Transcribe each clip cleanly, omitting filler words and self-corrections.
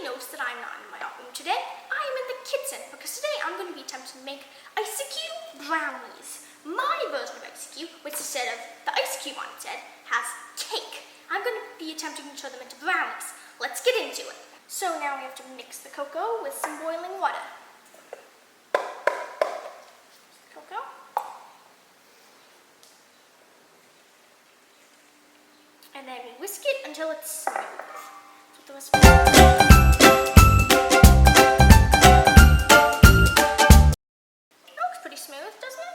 notice that I'm not in my art room today. I am in the kitchen because today I'm going to be attempting to make eiscue brownies. My version of eiscue, which instead of the eiscue on its head, has cake. I'm going to be attempting to turn them into brownies. Let's get into it. So now we have to mix the cocoa with some boiling water. Cocoa. And then we whisk it until it's smooth. That's what the recipe looks pretty smooth, doesn't it?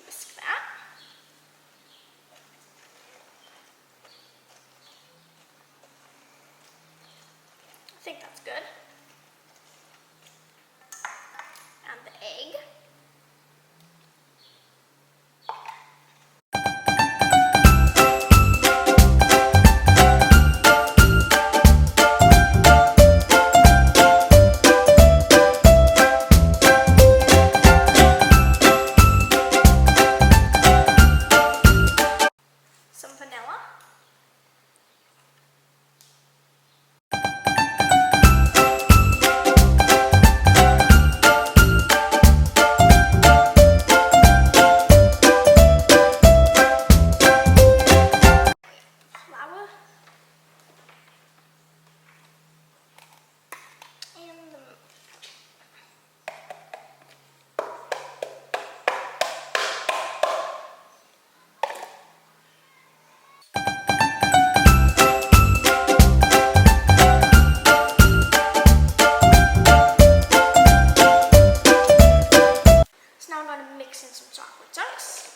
Whisk that. I think that's good. And the egg. Some vanilla. Flour. And the now I'm going to mix in some chocolate chunks.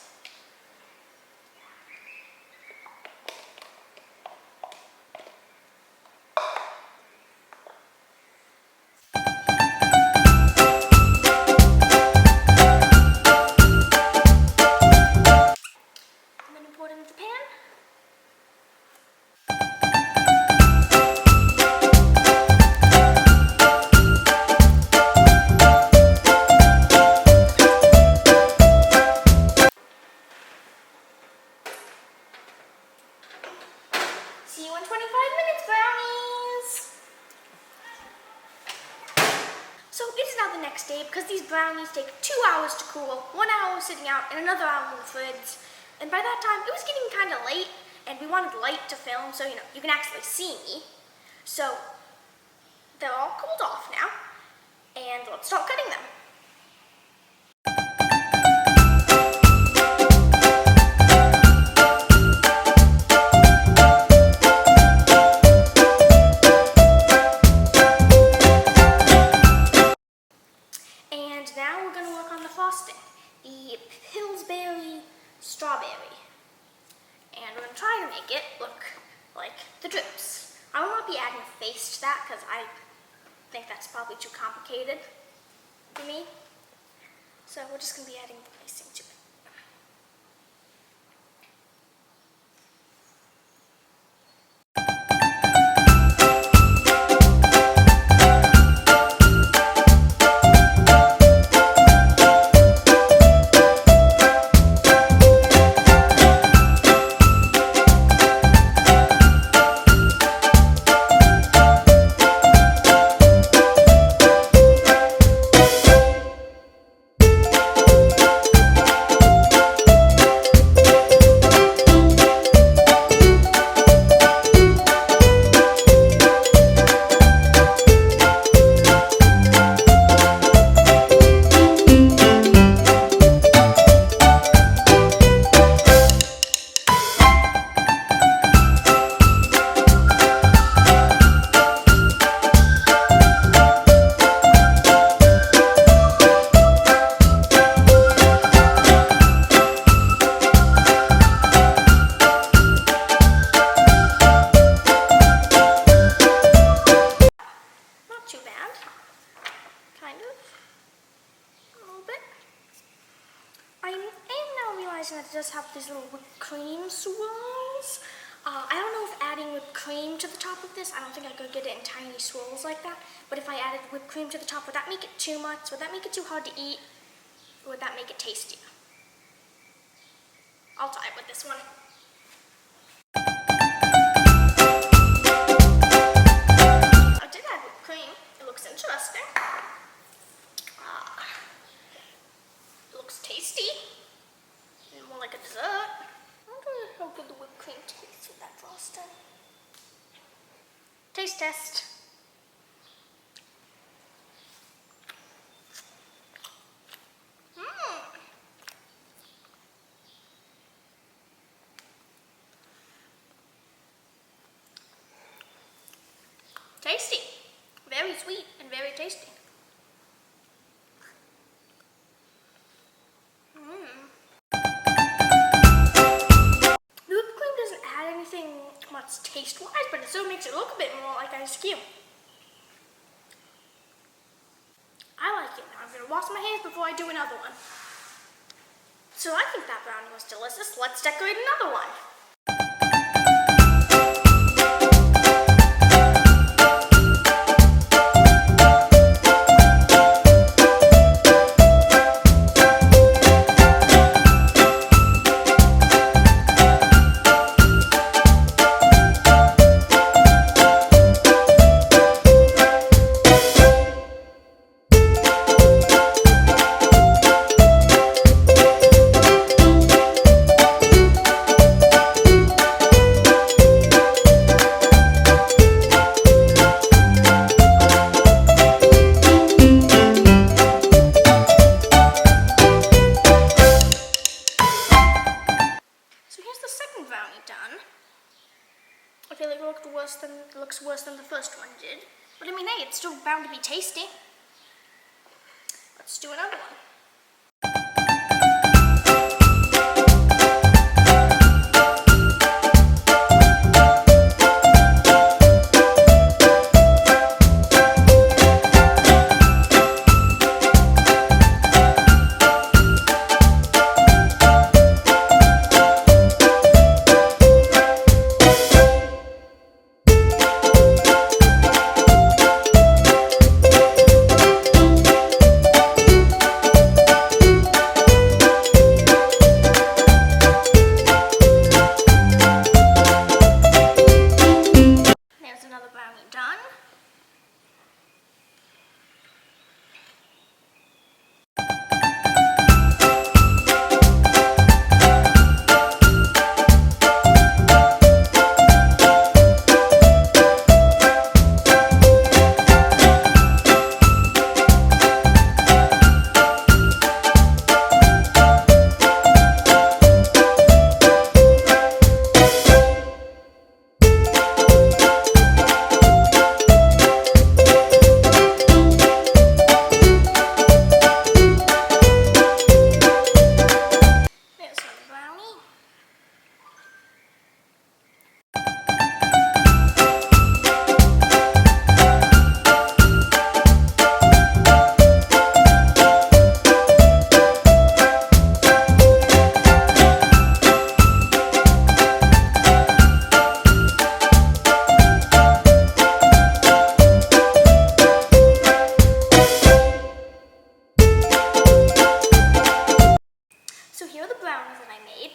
And then we pour it into the pan. See you in 25 minutes, brownies! So it is now the next day because these brownies take 2 hours to cool, 1 hour sitting out, and another hour in the fridge. And by that time, it was getting kind of late, and we wanted light to film so, you can actually see me. So they're all cooled off now, and let's start cutting them. Now we're going to work on the frosting, the Pillsbury strawberry. And we're going to try to make it look like the drips. I will not be adding a face to that because I think that's probably too complicated for me. So we're just going to be adding the icing to it. cream swirls. I don't know if adding whipped cream to the top of this, I don't think I could get it in tiny swirls like that, but if I added whipped cream to the top, would that make it too much? Would that make it too hard to eat? Or would that make it tastier? I'll try it with this one. I did add whipped cream. It looks interesting. It looks tasty. And more like a dessert. I wonder how good the whipped cream tastes with that frosting. Taste test. Tasty. Very sweet and very tasty. The whipped cream doesn't add anything much taste-wise, but it still makes it look a bit more like eiscue. I like it. Now I'm going to wash my hands before I do another one. So I think that brownie was delicious. Let's decorate another one. I feel like it looks worse than the first one did. But I mean, hey, it's still bound to be tasty. Let's do another one.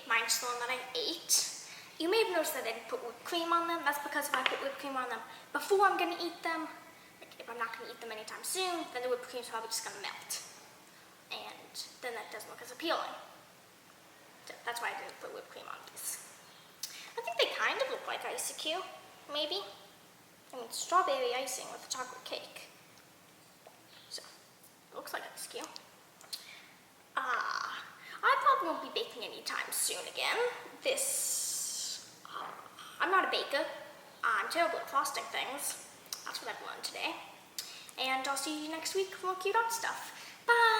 Mine's the one that I ate. You may have noticed that I didn't put whipped cream on them. That's because if I put whipped cream on them before I'm going to eat them, like if I'm not going to eat them anytime soon, then the whipped cream's probably just going to melt. And then that doesn't look as appealing. So that's why I didn't put whipped cream on these. I think they kind of look like eiscue, maybe. I mean, strawberry icing with a chocolate cake. So, it looks like eiscue. I probably won't be baking anytime soon again. I'm not a baker. I'm terrible at frosting things. That's what I've learned today. And I'll see you next week for more cute art stuff. Bye!